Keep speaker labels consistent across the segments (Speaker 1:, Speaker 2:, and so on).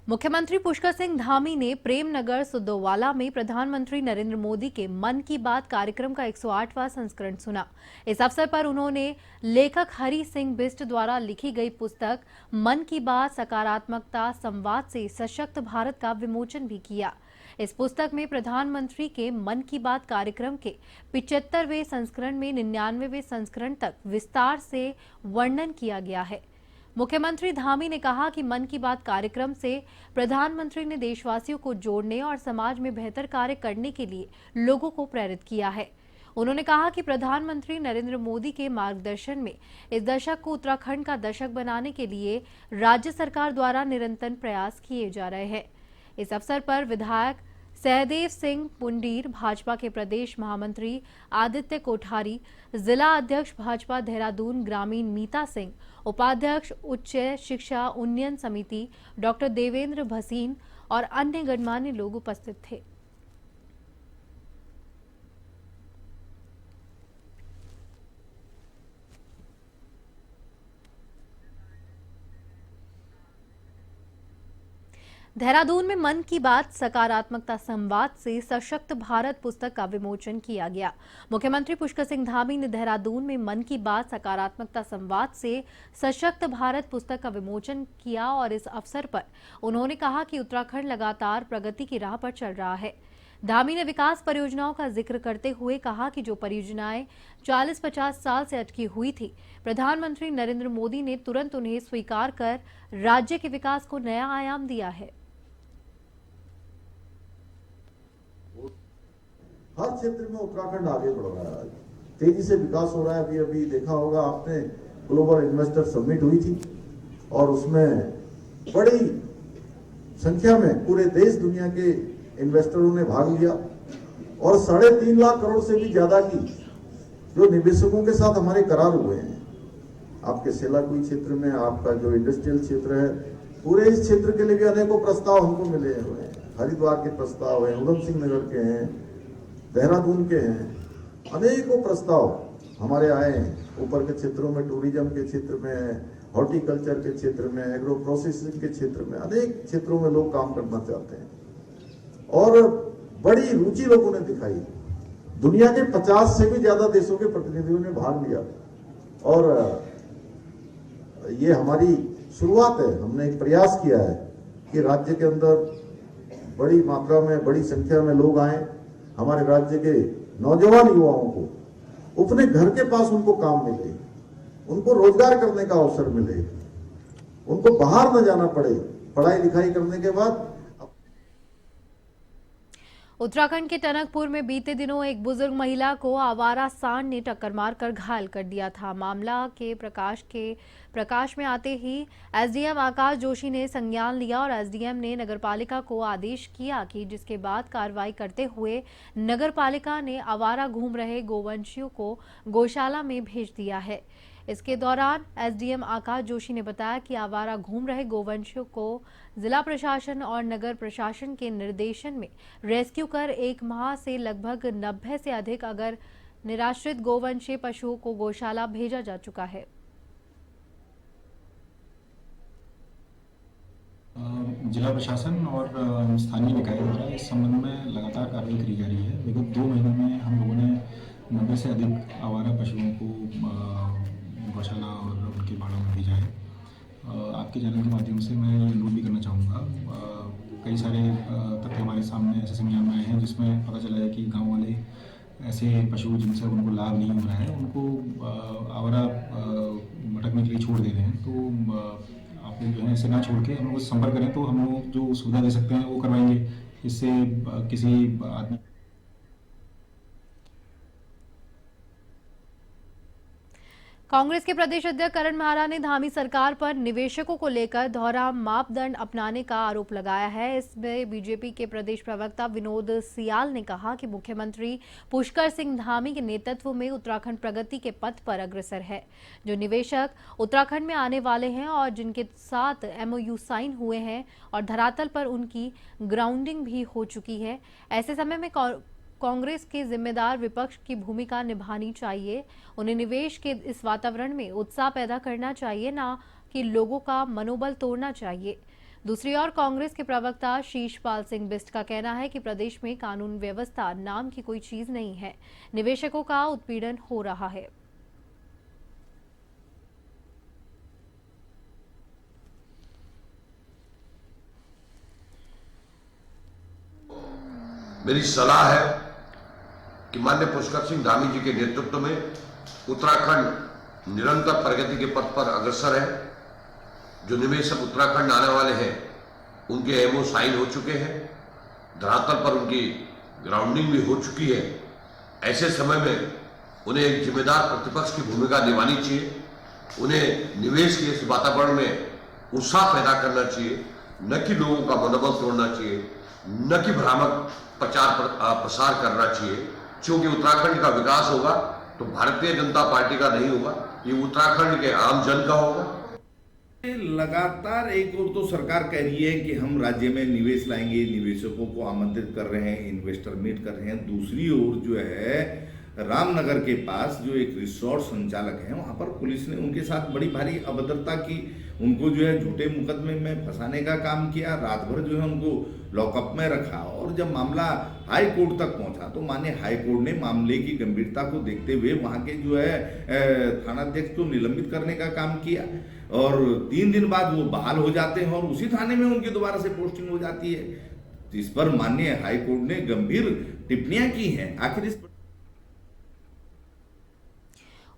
Speaker 1: मुख्यमंत्री पुष्कर सिंह धामी ने प्रेमनगर सुद्दोवाला में प्रधानमंत्री नरेंद्र मोदी के मन की बात कार्यक्रम का 108वां संस्करण सुना। इस अवसर पर उन्होंने लेखक हरि सिंह बिष्ट द्वारा लिखी गई पुस्तक मन की बात सकारात्मकता संवाद से सशक्त भारत का विमोचन भी किया। इस पुस्तक में प्रधानमंत्री के मन की बात कार्यक्रम के 75वें संस्करण में 99वें संस्करण तक विस्तार से वर्णन किया गया है। मुख्यमंत्री धामी ने कहा कि मन की बात कार्यक्रम से प्रधानमंत्री ने देशवासियों को जोड़ने और समाज में बेहतर कार्य करने के लिए लोगों को प्रेरित किया है। उन्होंने कहा कि प्रधानमंत्री नरेंद्र मोदी के मार्गदर्शन में इस दशक को उत्तराखंड का दशक बनाने के लिए राज्य सरकार द्वारा निरंतर प्रयास किए जा रहे हैं। इस अवसर पर विधायक सहदेव सिंह पुंडीर, भाजपा के प्रदेश महामंत्री आदित्य कोठारी, जिला अध्यक्ष भाजपा देहरादून ग्रामीण मीता सिंह, उपाध्यक्ष उच्च शिक्षा उन्नयन समिति डॉक्टर देवेंद्र भसीन और अन्य गणमान्य लोग उपस्थित थे। देहरादून में मन की बात सकारात्मकता संवाद से सशक्त भारत पुस्तक का विमोचन किया गया। मुख्यमंत्री पुष्कर सिंह धामी ने देहरादून में मन की बात सकारात्मकता संवाद से सशक्त भारत पुस्तक का विमोचन किया और इस अवसर पर उन्होंने कहा कि उत्तराखंड लगातार प्रगति की राह पर चल रहा है। धामी ने विकास परियोजनाओं का जिक्र करते हुए कहा कि जो परियोजनाएं 40-50 साल से अटकी हुई थी, प्रधानमंत्री नरेंद्र मोदी ने तुरंत उन्हें स्वीकार कर राज्य के विकास को नया आयाम दिया है।
Speaker 2: हर क्षेत्र में उत्तराखंड आगे बढ़ रहा है, तेजी से विकास हो रहा है। अभी अभी देखा होगा आपने, ग्लोबल इन्वेस्टर समिट हुई थी और उसमें बड़ी संख्या में पूरे देश दुनिया के इन्वेस्टरों ने भाग लिया और 3.5 लाख करोड़ से भी ज्यादा की जो निवेशकों के साथ हमारे करार हुए हैं। आपके सेलाकुई क्षेत्र में, आपका जो इंडस्ट्रियल क्षेत्र है, पूरे इस क्षेत्र के लिए भी अनेकों प्रस्ताव हमको मिले हुए हैं। हरिद्वार के प्रस्ताव हैं, उधम सिंह नगर के हैं, देहरादून के हैं, अनेकों प्रस्ताव हमारे आए हैं। ऊपर के क्षेत्रों में, टूरिज्म के क्षेत्र में, हॉर्टिकल्चर के क्षेत्र में, एग्रो प्रोसेसिंग के क्षेत्र में, अनेक क्षेत्रों में लोग काम करना चाहते हैं और बड़ी रुचि लोगों ने दिखाई। दुनिया के 50 से भी ज्यादा देशों के प्रतिनिधियों ने भाग लिया और ये हमारी शुरुआत है। हमने एक प्रयास किया है कि राज्य के अंदर बड़ी मात्रा में, बड़ी संख्या में लोग आए, हमारे राज्य के नौजवान युवाओं को अपने घर के पास उनको काम मिले, उनको रोजगार करने का अवसर मिले, उनको बाहर न जाना पड़े। पढ़ाई लिखाई करने के बाद
Speaker 1: उत्तराखंड के टनकपुर में बीते दिनों एक बुजुर्ग महिला को आवारा सांड ने टक्कर मारकर घायल कर दिया था। मामला के प्रकाश में आते ही एसडीएम आकाश जोशी ने संज्ञान लिया और एसडीएम ने नगरपालिका को आदेश किया कि जिसके बाद कार्रवाई करते हुए नगरपालिका ने आवारा घूम रहे गोवंशियों को गौशाला में भेज दिया है। इसके दौरान एसडीएम आकाश जोशी ने बताया कि आवारा घूम रहे गोवंशियों को जिला प्रशासन और नगर प्रशासन के निर्देशन में रेस्क्यू कर 1 माह से लगभग 90 से अधिक अगर निराश्रित गोवंशीय पशुओं को गौशाला भेजा जा चुका है।
Speaker 3: जिला प्रशासन और स्थानीय निकाय द्वारा इस संबंध में लगातार कार्रवाई करी जा रही है। विगत 2 महीनों में हम लोगों ने 90 से अधिक आवारा पशुओं को गौशाला और उनके बाड़ों में भेजा है। आपके चैनल के माध्यम से मैं ये नोट भी करना चाहूँगा, कई सारे तथ्य हमारे सामने ऐसे संज्ञान में आए हैं जिसमें पता चला है कि गांव वाले ऐसे पशु जिनसे उनको लाभ नहीं हो रहा है, उनको आवारा भटकने के लिए छोड़ दे रहे हैं। तो आप लोग जो है ऐसे ना छोड़ के हम लोग संपर्क करें तो हम लोग जो सुविधा दे सकते हैं वो करवाएंगे। इससे किसी आदमी
Speaker 1: कांग्रेस के प्रदेश अध्यक्ष करण महारा ने धामी सरकार पर निवेशकों को लेकर दोहरा मापदंड अपनाने का आरोप लगाया है। इसमें बीजेपी के प्रदेश प्रवक्ता विनोद सियाल ने कहा कि मुख्यमंत्री पुष्कर सिंह धामी के नेतृत्व में उत्तराखंड प्रगति के पथ पर अग्रसर है। जो निवेशक उत्तराखंड में आने वाले हैं और जिनके साथ एमओयू साइन हुए हैं और धरातल पर उनकी ग्राउंडिंग भी हो चुकी है, ऐसे समय में कांग्रेस के जिम्मेदार विपक्ष की भूमिका निभानी चाहिए। उन्हें निवेश के इस वातावरण में उत्साह पैदा करना चाहिए, ना कि लोगों का मनोबल तोड़ना चाहिए। दूसरी ओर कांग्रेस के प्रवक्ता शीशपाल सिंह बिष्ट का कहना है कि प्रदेश में कानून व्यवस्था नाम की कोई चीज नहीं है, निवेशकों का उत्पीड़न हो रहा है।
Speaker 4: मेरी सलाह है कि माननीय पुष्कर सिंह धामी जी के नेतृत्व में उत्तराखंड निरंतर प्रगति के पथ पर अग्रसर है। जो निवेशक उत्तराखंड आने वाले हैं उनके एमओ साइन हो चुके हैं, धरातल पर उनकी ग्राउंडिंग भी हो चुकी है। ऐसे समय में उन्हें एक जिम्मेदार प्रतिपक्ष की भूमिका निभानी चाहिए। उन्हें निवेश के इस वातावरण में उत्साह पैदा करना चाहिए, न कि लोगों का मनोबल तोड़ना चाहिए, न कि भ्रामक प्रसार करना चाहिए। क्योंकि उत्तराखंड का विकास होगा तो भारतीय जनता पार्टी का नहीं होगा, ये उत्तराखंड के आम जन का होगा।
Speaker 5: लगातार एक ओर तो सरकार कह रही है कि हम राज्य में निवेश लाएंगे, निवेशकों को आमंत्रित कर रहे हैं, इन्वेस्टर मीट कर रहे हैं। दूसरी ओर जो है रामनगर के पास जो एक रिसोर्ट संचालक है, वहां पर पुलिस ने उनके साथ बड़ी भारी अभद्रता की, उनको जो है झूठे मुकदमे में फंसाने का काम किया, रात भर जो है उनको लॉकअप में रखा। और जब मामला हाई कोर्ट तक पहुंचा तो माननीय हाई कोर्ट ने मामले की गंभीरता को देखते हुए वहां के जो है थानाध्यक्ष को निलंबित करने का काम किया और 3 दिन बाद वो बहाल हो जाते हैं और उसी थाने में उनकी दोबारा से पोस्टिंग हो जाती है। इस पर माननीय हाई कोर्ट ने गंभीर टिप्पणियां की हैं। आखिर इस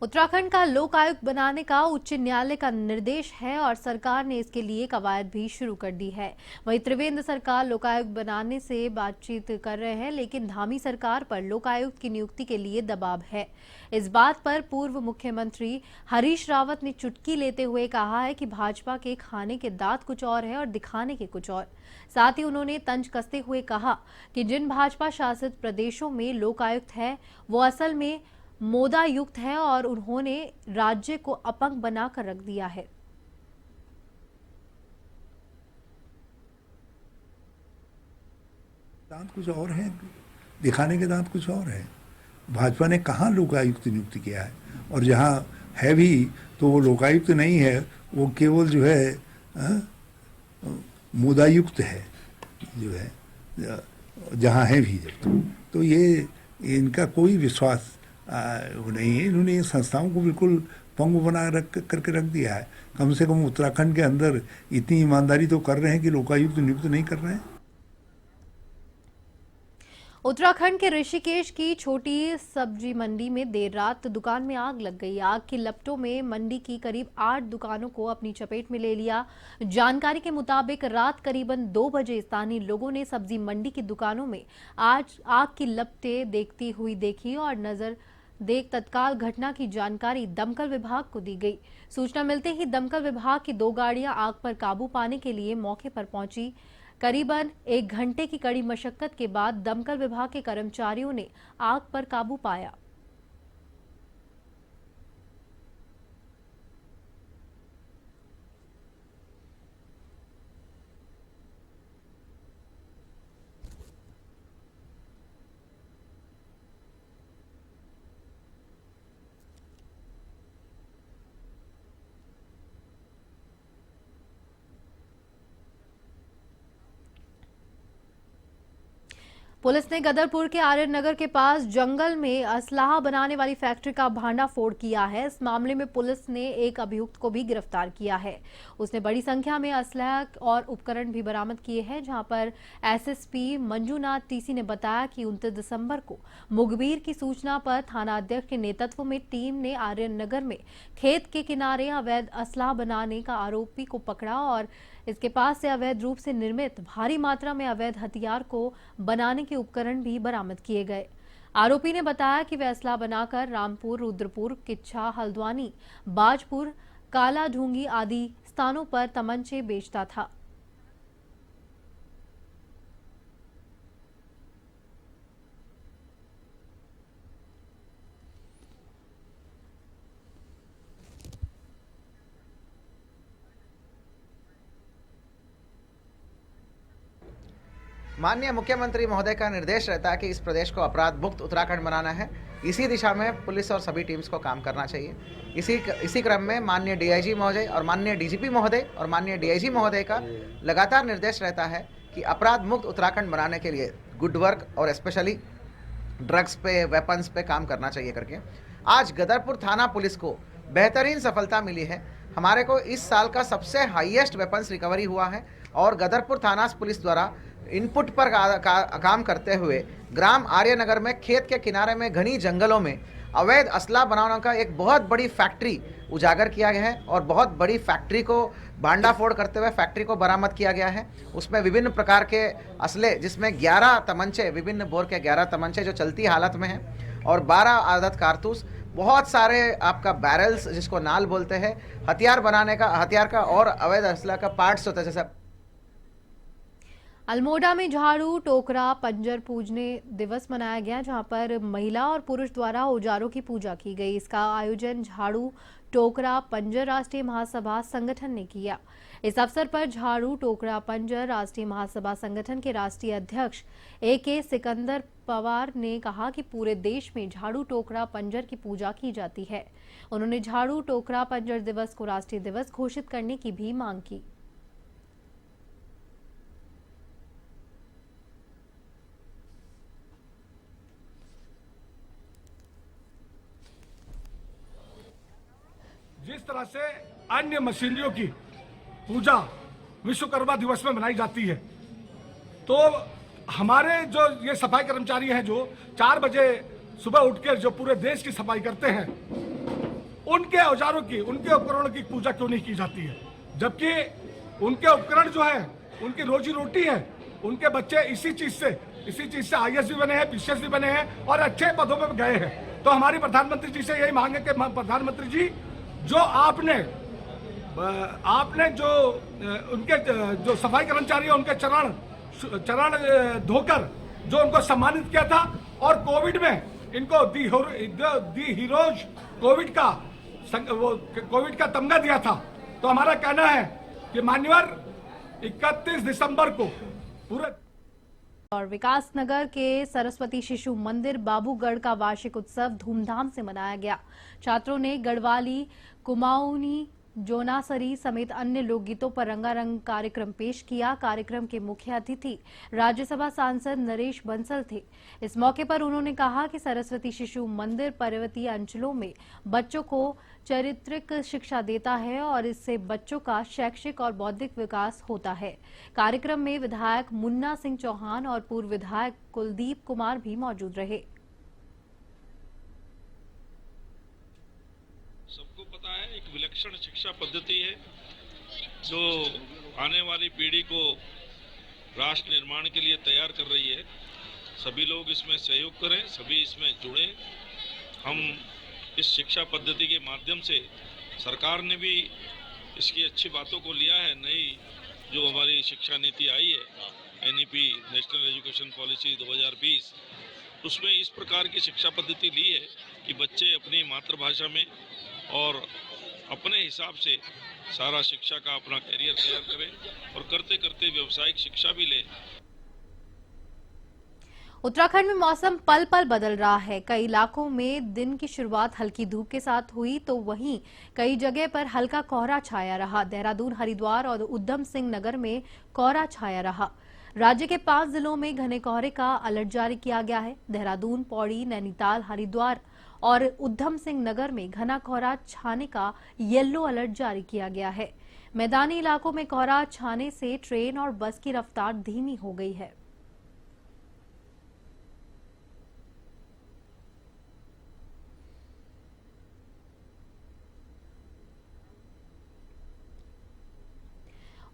Speaker 1: उत्तराखंड का लोक आयुक्त बनाने का उच्च न्यायालय का निर्देश है और सरकार ने इसके लिए कवायद भी शुरू कर दी है। वहीं त्रिवेंद्र सरकार लोकायुक्त बनाने से बातचीत कर रहे हैं, लेकिन धामी सरकार पर लोकायुक्त की नियुक्ति के लिए दबाव है। इस बात पर पूर्व मुख्यमंत्री हरीश रावत ने चुटकी लेते हुए कहा है कि भाजपा के खाने के दांत कुछ और है और दिखाने के कुछ और। साथ ही उन्होंने तंज कसते हुए कहा कि जिन भाजपा शासित प्रदेशों में लोकायुक्त है वो असल में मोदायुक्त है और उन्होंने राज्य को अपंग बनाकर रख दिया है।
Speaker 6: दांत कुछ और है, दिखाने के दांत कुछ और है। भाजपा ने कहाँ लोकायुक्त नियुक्त किया है, और जहाँ है भी तो वो लोकायुक्त नहीं है, वो केवल जो है मोदायुक्त है, जो है जहाँ है भी जब तो ये इनका कोई विश्वास वो नहीं है। इन्होंने संस्थाओं को बिल्कुल पंगु बना करके रख दिया है। कम से कम उत्तराखंड के अंदर इतनी ईमानदारी तो कर रहे हैं कि लोकायुक्त नियुक्त नहीं कर रहे हैं।
Speaker 1: उत्तराखंड के ऋषिकेश की छोटी सब्जी मंडी में देर रात दुकान में आग लग गई। आग की लपटों में मंडी की करीब 8 दुकानों को अपनी चपेट में ले लिया। जानकारी के मुताबिक रात करीबन 2 बजे स्थानीय लोगों ने सब्जी मंडी की दुकानों में आज आग की लपटें देखती हुई देखी और नजर देख तत्काल घटना की जानकारी दमकल विभाग को दी गई। सूचना मिलते ही दमकल विभाग की 2 गाड़ियां आग पर काबू पाने के लिए मौके पर पहुंची। करीबन 1 घंटे की कड़ी मशक्कत के बाद दमकल विभाग के कर्मचारियों ने आग पर काबू पाया। पुलिस ने गदरपुर के आर्यन नगर के पास जंगल में असलाहा बनाने वाली फैक्ट्री का भांडाफोड़ किया है। इस मामले में पुलिस ने एक अभियुक्त को भी गिरफ्तार किया है। उसने बड़ी संख्या में असलाह और उपकरण भी बरामद किए हैं। जहां पर एसएसपी मंजूनाथ टीसी ने बताया कि 29 दिसंबर को मुखबिर की सूचना पर थानाध्यक्ष के नेतृत्व में टीम ने आर्यन नगर में खेत के किनारे अवैध असलाह बनाने का आरोपी को पकड़ा और इसके पास से अवैध रूप से निर्मित भारी मात्रा में अवैध हथियार को बनाने के उपकरण भी बरामद किए गए। आरोपी ने बताया कि वह असला बनाकर रामपुर, रुद्रपुर, किच्छा, हल्द्वानी, बाजपुर, काला ढूंगी आदि स्थानों पर तमंचे बेचता था।
Speaker 7: माननीय मुख्यमंत्री महोदय का निर्देश रहता है कि इस प्रदेश को अपराध मुक्त उत्तराखंड बनाना है। इसी दिशा में पुलिस और सभी टीम्स को काम करना चाहिए। इसी क्रम में माननीय डीआईजी महोदय और माननीय डीजीपी महोदय और माननीय डीआईजी महोदय का लगातार निर्देश रहता है कि अपराध मुक्त उत्तराखंड बनाने के लिए गुड वर्क और स्पेशली ड्रग्स पे, वेपन्स पे काम करना चाहिए करके आज गदरपुर थाना पुलिस को बेहतरीन सफलता मिली है। हमारे को इस साल का सबसे हाईएस्ट वेपन्स रिकवरी हुआ है और गदरपुर थाना पुलिस द्वारा इनपुट पर काम करते हुए ग्राम आर्यनगर में खेत के किनारे में घनी जंगलों में अवैध असला बनाने का एक बहुत बड़ी फैक्ट्री उजागर किया गया है और बहुत बड़ी फैक्ट्री को भांडाफोड़ करते हुए फैक्ट्री को बरामद किया गया है। उसमें विभिन्न प्रकार के असले, जिसमें 11 तमंचे, विभिन्न बोर के 11 तमंचे जो चलती हालत में हैं और 12 आदत कारतूस, बहुत सारे आपका बैरल्स जिसको नाल बोलते हैं, हथियार का और अवैध असला का पार्ट्स होता है जैसे।
Speaker 1: अल्मोड़ा में झाड़ू टोकरा पंजर पूजने दिवस मनाया गया, जहां पर महिला और पुरुष द्वारा औजारों की पूजा की गई। इसका आयोजन झाड़ू टोकरा पंजर राष्ट्रीय महासभा संगठन ने किया। इस अवसर पर झाड़ू टोकरा पंजर राष्ट्रीय महासभा संगठन के राष्ट्रीय अध्यक्ष AK सिकंदर पवार ने कहा कि पूरे देश में झाड़ू टोकरा पंजर की पूजा की जाती है। उन्होंने झाड़ू टोकरा पंजर दिवस को राष्ट्रीय दिवस घोषित करने की भी मांग की।
Speaker 8: जिस तरह से अन्य मशीनरियों की पूजा विश्वकर्मा दिवस में मनाई जाती है, तो हमारे जो ये सफाई कर्मचारी हैं जो 4 बजे सुबह उठकर जो पूरे देश की सफाई करते हैं, उनके औजारों की, उनके उपकरणों की पूजा क्यों नहीं की जाती है? जबकि उनके उपकरण जो है, उनकी रोजी रोटी है, उनके बच्चे इसी चीज से IAS भी बने हैं, PCS भी बने हैं और अच्छे पदों पर गए हैं। तो हमारी प्रधानमंत्री जी से यही मांग है कि प्रधानमंत्री जी, जो आपने जो उनके जो सफाई कर्मचारी हैं उनके चरण धोकर जो उनको सम्मानित किया था और कोविड में इनको दी हीरोज कोविड का तमगा दिया था, तो हमारा कहना है कि मान्यवर 31 दिसंबर को पूरे
Speaker 1: और विकासनगर के सरस्वती शिशु मंदिर बाबूगढ़ का वार्षिक उत्सव धूमधाम से मनाया गया। छात्रों ने गढ़वाली, कुमाऊनी, जोनासरी समेत अन्य लोकगीतों पर रंगारंग कार्यक्रम पेश किया। कार्यक्रम के मुख्य अतिथि राज्यसभा सांसद नरेश बंसल थे। इस मौके पर उन्होंने कहा कि सरस्वती शिशु मंदिर पर्वतीय अंचलों में बच्चों को चारित्रिक शिक्षा देता है और इससे बच्चों का शैक्षिक और बौद्धिक विकास होता है। कार्यक्रम में विधायक मुन्ना सिंह चौहान और पूर्व विधायक कुलदीप कुमार भी मौजूद रहे।
Speaker 9: सबको पता है, एक विलक्षण शिक्षा पद्धति है जो आने वाली पीढ़ी को राष्ट्र निर्माण के लिए तैयार कर रही है। सभी लोग इसमें सहयोग करें, सभी इसमें जुड़ें। हम इस शिक्षा पद्धति के माध्यम से, सरकार ने भी इसकी अच्छी बातों को लिया है। नई जो हमारी शिक्षा नीति आई है, NEP नेशनल एजुकेशन पॉलिसी 2020, उसमें इस प्रकार की शिक्षा पद्धति ली है कि बच्चे अपनी मातृभाषा में और अपने हिसाब से सारा शिक्षा का अपना कैरियर तैयार करें और करते करते व्यावसायिक शिक्षा भी लें।
Speaker 1: उत्तराखंड में मौसम पल पल बदल रहा है। कई इलाकों में दिन की शुरुआत हल्की धूप के साथ हुई, तो वहीं कई जगह पर हल्का कोहरा छाया रहा। देहरादून, हरिद्वार और उधम सिंह नगर में कोहरा छाया रहा। राज्य के 5 जिलों में घने कोहरे का अलर्ट जारी किया गया है। देहरादून, पौड़ी, नैनीताल, हरिद्वार और उधम सिंह नगर में घना कोहरा छाने का येलो अलर्ट जारी किया गया है। मैदानी इलाकों में कोहरा छाने से ट्रेन और बस की रफ्तार धीमी हो गई है।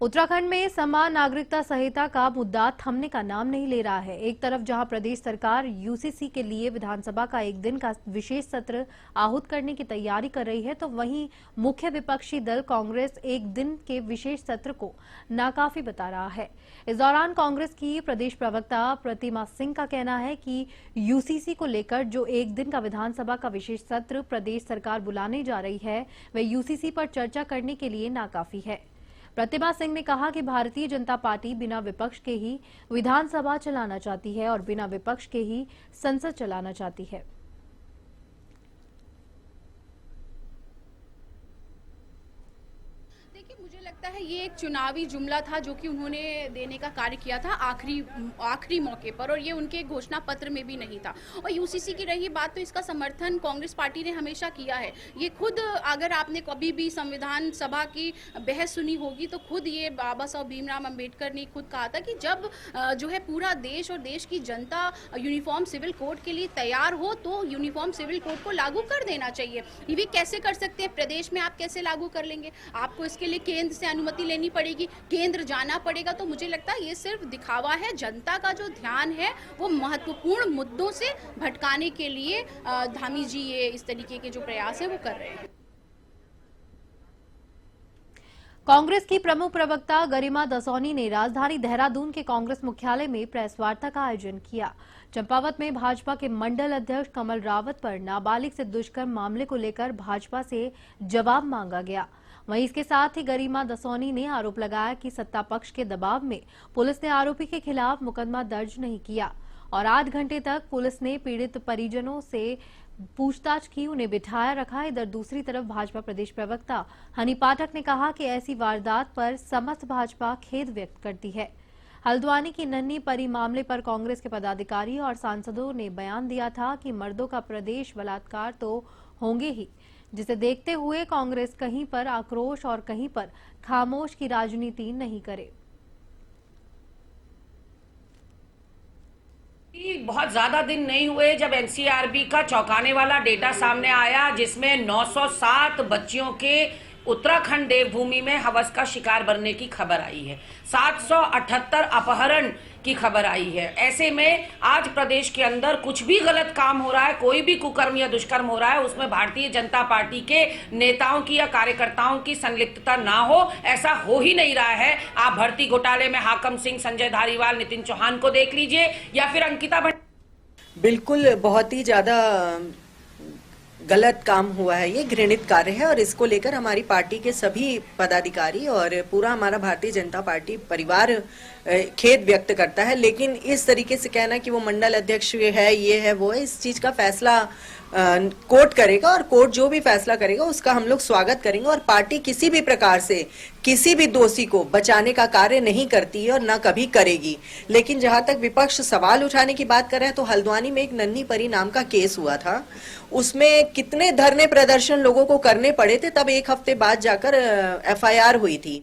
Speaker 1: उत्तराखंड में समान नागरिकता संहिता का मुद्दा थमने का नाम नहीं ले रहा है। एक तरफ जहां प्रदेश सरकार UCC के लिए विधानसभा का 1 दिन का विशेष सत्र आहूत करने की तैयारी कर रही है, तो वहीं मुख्य विपक्षी दल कांग्रेस 1 दिन के विशेष सत्र को नाकाफी बता रहा है। इस दौरान कांग्रेस की प्रदेश प्रवक्ता प्रतिमा सिंह का कहना है कि UCC को लेकर जो 1 दिन का विधानसभा का विशेष सत्र प्रदेश सरकार बुलाने जा रही है, वह UCC पर चर्चा करने के लिए नाकाफी है। प्रतिमा सिंह ने कहा कि भारतीय जनता पार्टी बिना विपक्ष के ही विधानसभा चलाना चाहती है और बिना विपक्ष के ही संसद चलाना चाहती है।
Speaker 10: लगता है ये एक चुनावी जुमला था जो कि उन्होंने देने का कार्य किया था आखिरी मौके पर, और ये उनके घोषणा पत्र में भी नहीं था। और यूसीसी की रही बात तो इसका समर्थन कांग्रेस पार्टी ने हमेशा किया है। ये खुद अगर आपने कभी भी संविधान सभा की बहस सुनी होगी तो खुद ये बाबा साहब भीमराव अंबेडकर ने खुद कहा था कि जब जो है पूरा देश और देश की जनता यूनिफॉर्म सिविल कोड के लिए तैयार हो तो यूनिफॉर्म सिविल कोड को लागू कर देना चाहिए। ये भी कैसे कर सकते हैं, प्रदेश में आप कैसे लागू कर लेंगे? आपको इसके लिए केंद्र से अनुमति लेनी पड़ेगी, केंद्र जाना पड़ेगा। तो मुझे लगता है ये सिर्फ दिखावा है। जनता का जो ध्यान है वो महत्वपूर्ण मुद्दों से भटकाने के लिए धामी जी ये इस तरीके के जो प्रयास है वो कर रहे हैं।
Speaker 1: कांग्रेस की प्रमुख प्रवक्ता गरिमा दसौनी ने राजधानी देहरादून के कांग्रेस मुख्यालय में प्रेस वार्ता का आयोजन किया। चंपावत में भाजपा के मंडल अध्यक्ष कमल रावत पर नाबालिग से दुष्कर्म मामले को लेकर भाजपा से जवाब मांगा गया। वहीं इसके साथ ही गरिमा दसौनी ने आरोप लगाया कि सत्ता पक्ष के दबाव में पुलिस ने आरोपी के खिलाफ मुकदमा दर्ज नहीं किया और 8 घंटे तक पुलिस ने पीड़ित परिजनों से पूछताछ की, उन्हें बिठाया रखा। इधर दूसरी तरफ भाजपा प्रदेश प्रवक्ता हनी पाठक ने कहा कि ऐसी वारदात पर समस्त भाजपा खेद व्यक्त करती है। हल्द्वानी की नन्ही परी मामले पर कांग्रेस के पदाधिकारी और सांसदों ने बयान दिया था कि मर्दों का प्रदेश बलात्कार तो होंगे ही, जिसे देखते हुए कांग्रेस कहीं पर आक्रोश और कहीं पर खामोश की राजनीति नहीं करे।
Speaker 11: बहुत ज्यादा दिन नहीं हुए जब एनसीआरबी का चौंकाने वाला डेटा सामने आया, जिसमें 907 बच्चियों के उत्तराखंड देवभूमि में हवस का शिकार बनने की खबर आई है, 778 अपहरण की खबर आई है। ऐसे में आज प्रदेश के अंदर कुछ भी गलत काम हो रहा है, कोई भी कुकर्म या दुष्कर्म हो रहा है, उसमें भारतीय जनता पार्टी के नेताओं की या कार्यकर्ताओं की संलिप्तता ना हो, ऐसा हो ही नहीं रहा है। आप भर्ती घोटाले में हाकम सिंह, संजय धारीवाल, नितिन चौहान को देख लीजिए या फिर अंकिता
Speaker 12: बिल्कुल बहुत ही ज्यादा गलत काम हुआ है, ये घृणित कार्य है और इसको लेकर हमारी पार्टी के सभी पदाधिकारी और पूरा हमारा भारतीय जनता पार्टी परिवार खेद व्यक्त करता है। लेकिन इस तरीके से कहना कि वो मंडल अध्यक्ष है, ये है, वो है, इस चीज का फैसला कोर्ट करेगा और कोर्ट जो भी फैसला करेगा उसका हम लोग स्वागत करेंगे। और पार्टी किसी भी प्रकार से किसी भी दोषी को बचाने का कार्य नहीं करती है और ना कभी करेगी। लेकिन जहां तक विपक्ष सवाल उठाने की बात कर रहे हैं तो हल्द्वानी में एक नन्ही परी नाम का केस हुआ था, उसमें कितने धरने प्रदर्शन लोगों को करने पड़े थे, तब 1 हफ्ते बाद जाकर एफआईआर हुई थी।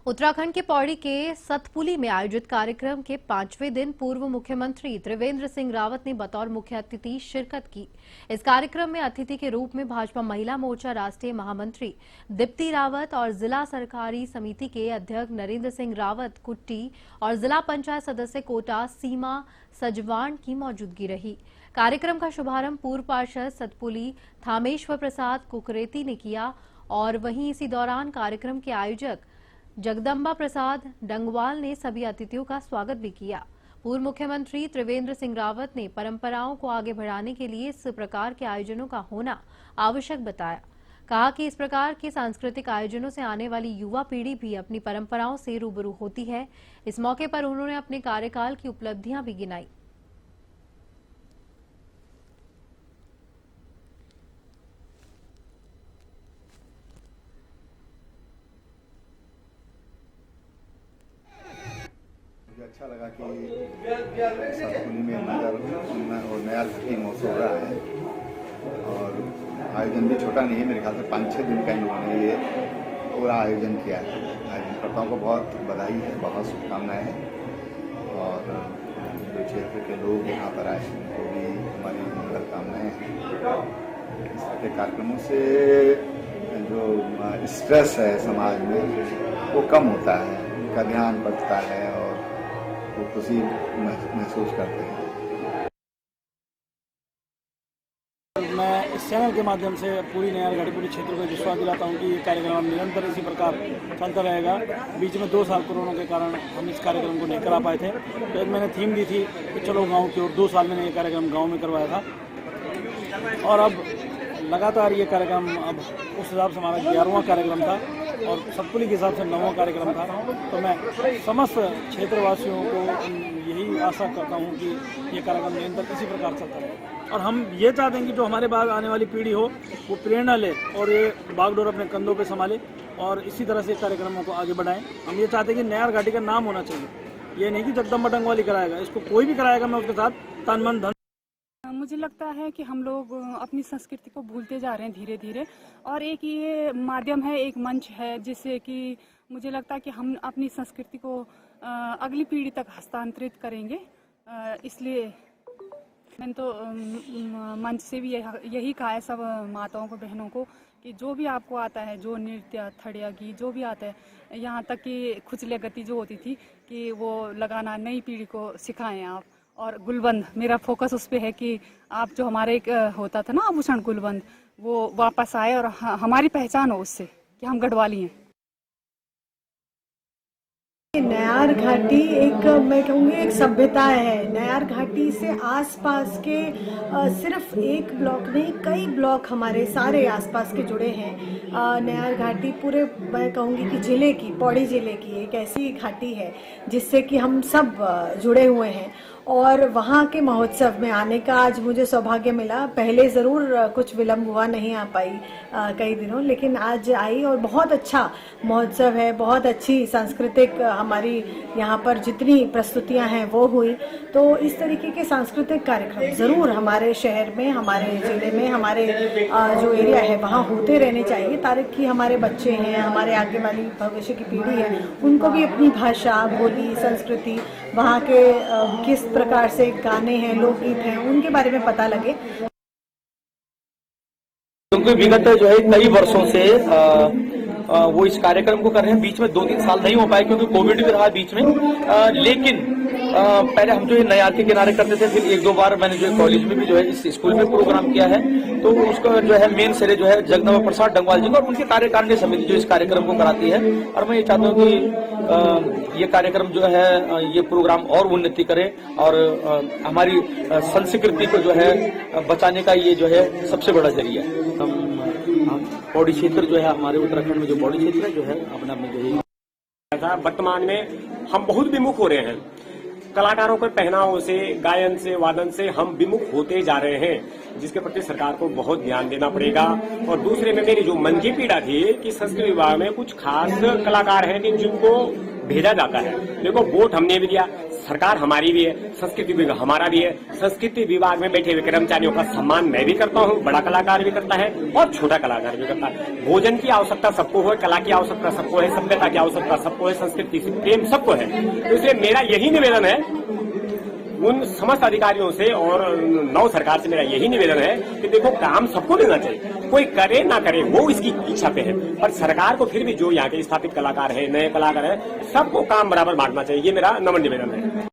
Speaker 1: उत्तराखंड के पौड़ी के सतपुली में आयोजित कार्यक्रम के 5वें दिन पूर्व मुख्यमंत्री त्रिवेंद्र सिंह रावत ने बतौर मुख्य अतिथि शिरकत की। इस कार्यक्रम में अतिथि के रूप में भाजपा महिला मोर्चा राष्ट्रीय महामंत्री दीप्ति रावत और जिला सरकारी समिति के अध्यक्ष नरेंद्र सिंह रावत कुट्टी और जिला पंचायत सदस्य कोटा सीमा सजवान की मौजूदगी रही। कार्यक्रम का शुभारंभ पूर्व पार्षद सतपुली थामेश्वर प्रसाद कुकरेती ने किया और वहीं इसी दौरान कार्यक्रम के आयोजक जगदम्बा प्रसाद डंगवाल ने सभी अतिथियों का स्वागत भी किया। पूर्व मुख्यमंत्री त्रिवेंद्र सिंह रावत ने परंपराओं को आगे बढ़ाने के लिए इस प्रकार के आयोजनों का होना आवश्यक बताया। कहा कि इस प्रकार के सांस्कृतिक आयोजनों से आने वाली युवा पीढ़ी भी अपनी परंपराओं से रूबरू होती है। इस मौके पर उन्होंने अपने कार्यकाल की उपलब्धियां भी गिनाई।
Speaker 13: अच्छा लगा कि सतपुली में नगर और नया थीम महोत्सव हो रहा है और आयोजन भी छोटा नहीं है, मेरे ख्याल से 5-6 दिन का इन लोगों ने ये पूरा आयोजन किया है। आयोजनकर्ताओं को बहुत बधाई है, बहुत शुभकामनाएं हैं और जो क्षेत्र के लोग यहाँ पर आए उनको भी हमारी मंगल कामनाएं हैं। इस तरह के कार्यक्रमों से जो स्ट्रेस है समाज में वो कम होता है, उनका ध्यान बढ़ता है और वो खुशी महसूस करते हैं।
Speaker 14: मैं इस चैनल के माध्यम से पूरी नयार घाटीपुरी क्षेत्र को विश्वास दिलाता हूँ कि ये कार्यक्रम निरंतर इसी प्रकार चलता रहेगा। बीच में 2 साल कोरोना के कारण हम इस कार्यक्रम को नहीं करा पाए थे, तो एक मैंने थीम दी थी कि चलो गांव की, और 2 साल मैंने ये कार्यक्रम गांव में करवाया था और अब लगातार ये कार्यक्रम, अब उस हिसाब से हमारा 11वां कार्यक्रम था और सतपुली के हिसाब से 9वां कार्यक्रम था। तो मैं समस्त क्षेत्रवासियों को यही आशा करता हूँ कि ये कार्यक्रम निरंतर इसी प्रकार चलता रहे और हम ये चाहते हैं कि जो हमारे बाद आने वाली पीढ़ी हो वो प्रेरणा ले और ये बागडोर अपने कंधों पे संभाले और इसी तरह से कार्यक्रमों को आगे बढ़ाएं। हम ये चाहते हैं कि नयार घाटी का नाम होना चाहिए, ये नहीं कि जगदम्बा डंगवाली कराएगा, इसको कोई भी कराएगा मैं उसके साथ तन मन धन।
Speaker 15: मुझे लगता है कि हम लोग अपनी संस्कृति को भूलते जा रहे हैं धीरे धीरे, और एक ये माध्यम है, एक मंच है जिससे कि मुझे लगता है कि हम अपनी संस्कृति को अगली पीढ़ी तक हस्तांतरित करेंगे। इसलिए मैंने तो मंच से भी यही कहा है सब माताओं को, बहनों को, कि जो भी आपको आता है, जो नृत्य, थड़िया गीत जो भी आता है, यहाँ तक कि खुचले गति जो होती थी कि वो लगाना नई पीढ़ी को सिखाएं आप। और गुलबंद, मेरा फोकस उस पे है कि आप जो हमारे एक होता था ना आभूषण गुलबंद, वो वापस आए और हमारी पहचान हो उससे कि हम गढ़वाली हैं।
Speaker 16: नयार घाटी एक, मैं कहूँगी, एक सभ्यता है। नयार घाटी से आसपास के सिर्फ एक ब्लॉक नहीं, कई ब्लॉक हमारे सारे आसपास के जुड़े हैं। नयार घाटी पूरे, मैं कहूँगी कि जिले की, पौड़ी जिले की एक ऐसी घाटी है जिससे कि हम सब जुड़े हुए हैं। और वहाँ के महोत्सव में आने का आज मुझे सौभाग्य मिला। पहले ज़रूर कुछ विलम्ब हुआ, नहीं आ पाई कई दिनों, लेकिन आज आई और बहुत अच्छा महोत्सव है, बहुत अच्छी सांस्कृतिक हमारी यहाँ पर जितनी प्रस्तुतियाँ हैं वो हुई। तो इस तरीके के सांस्कृतिक कार्यक्रम ज़रूर हमारे शहर में, हमारे ज़िले में, हमारे जो एरिया है वहाँ होते रहने चाहिए, ताकि हमारे बच्चे हैं, हमारे आगे वाली भविष्य की पीढ़ी है, उनको भी अपनी भाषा, बोली, संस्कृति, वहाँ के किस प्रकार से गाने हैं, लोकगीत हैं, उनके बारे में पता लगे।
Speaker 17: क्योंकि विगत जो है कई वर्षों से वो इस कार्यक्रम को कर रहे हैं। बीच में 2-3 साल नहीं हो पाए क्योंकि कोविड भी रहा बीच में, लेकिन पहले हम जो है नयार के किनारे करते थे, फिर 1-2 बार मैंने जो है कॉलेज में भी जो है इस स्कूल में प्रोग्राम किया है। तो उसका जो है मेन श्रेय जो है जगदम्बा प्रसाद डंगवाल जी को और उनकी कार्यकारिणी समिति जो इस कार्यक्रम को कराती है। और मैं ये चाहता हूँ कि ये कार्यक्रम जो है, ये प्रोग्राम और उन्नति करे और हमारी संस्कृति को जो है बचाने का ये जो है सबसे बड़ा जरिया है। पौड़ी क्षेत्र जो है, हमारे उत्तराखंड में जो पौड़ी क्षेत्र है जो है अपना में जो है,
Speaker 18: वर्तमान में हम बहुत विमुख हो रहे हैं। कलाकारों के पहनावों से, गायन से, वादन से हम विमुख होते जा रहे हैं, जिसके प्रति सरकार को बहुत ध्यान देना पड़ेगा। और दूसरे में मेरी जो मन की पीड़ा थी कि संस्कृति विभाग में कुछ खास कलाकार हैं कि जिनको भेजा जाता है। देखो, वोट हमने भी दिया, सरकार हमारी भी है, संस्कृति विभाग हमारा भी है। संस्कृति विभाग में बैठे हुए कर्मचारियों का सम्मान मैं भी करता हूँ, बड़ा कलाकार भी करता है और छोटा कलाकार भी करता है। भोजन की आवश्यकता सबको है, कला की आवश्यकता सबको है, सभ्यता की आवश्यकता सबको है, संस्कृति से प्रेम सबको है। तो इसलिए मेरा यही निवेदन है उन समस्त अधिकारियों से और नव सरकार से, मेरा यही निवेदन है कि देखो, काम सबको देना चाहिए, कोई करे ना करे वो इसकी इच्छा पे है, पर सरकार को फिर भी जो यहाँ के स्थापित कलाकार है, नए कलाकार है, सबको काम बराबर बांटना चाहिए। ये मेरा नम्र निवेदन है।